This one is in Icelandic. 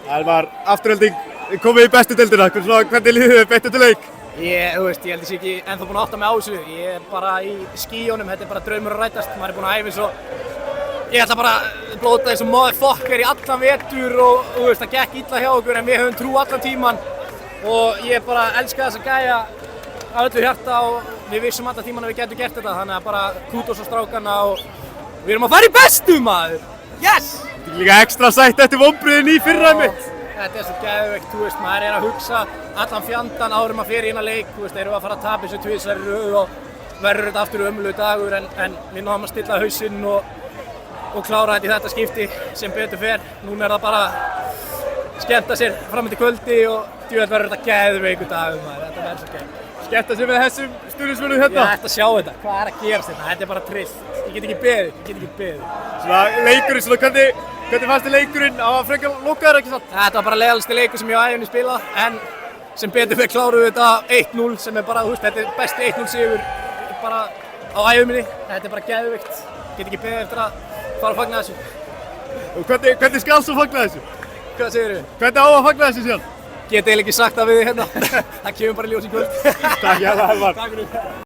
Elmar, afturhelding komið í bestu deildina. Hvernig líður þið betur til leik? Ég held ég sé ekki ennþá búinn að átta mig á þessu. Ég er bara í skýjónum, þetta er bara draumur að rætast. Maður er búinn að æfa eins og ég ætla bara að blóta eins og motherfucker í allan vetur og það gekk illa hjá okkur en við höfum trú allan tíman og ég bara elska þessa gæja af öllu hjarta og við vissum allan tíman að við getum gert þetta, þannig að bara kútos á strákana og við erum að fara í bestu, maður! Yes! Þetta er líka ekstra sætt eftir vonbrigðin í fyrra mitt. Þetta er svo geðveikt, maður er að hugsa allan fjandann áður maður fyrir inn að leik, erum við að fara að tapa þessu tvisvar í röð og verður þetta aftur ömurlegur dagur en við náðum að stilla hausinn og klára þetta í þetta skipti sem betur fer. Núna er það bara skemmta sér fram eftir kvöldi og djúvel verður þetta geðveikur dagur, maður, þetta verður svo geðveikt. Skemmta sér með þessum stuðningsmönnum hérna? Ég ætti að sjá þetta, hvað er að gerast hérna, þetta er bara trillt. Ég get ekki beðið. Svona leikurinn, hvernig fannst þið leikurinn? Það var frekar lokaður, ekki satt? Þetta var bara leiðalegasti leikur sem ég á ævinni spilað, en sem betur fyrir kláruðu þetta 1-0 sem er bara, þetta er besti 1-0 sigur bara á ævinni. Þetta er bara geðveikt, get ekki beðið eftir að fara að fagna þessu. Og hvernig skal svo fagna þessu? Hvað segirðu? Hvernig á að fagna þessu síðan? Get eiginlega ekki sagt það við þig hérna. Það kemur bara í ljós í kvöld. Takk, Elmar. Takk fyrir.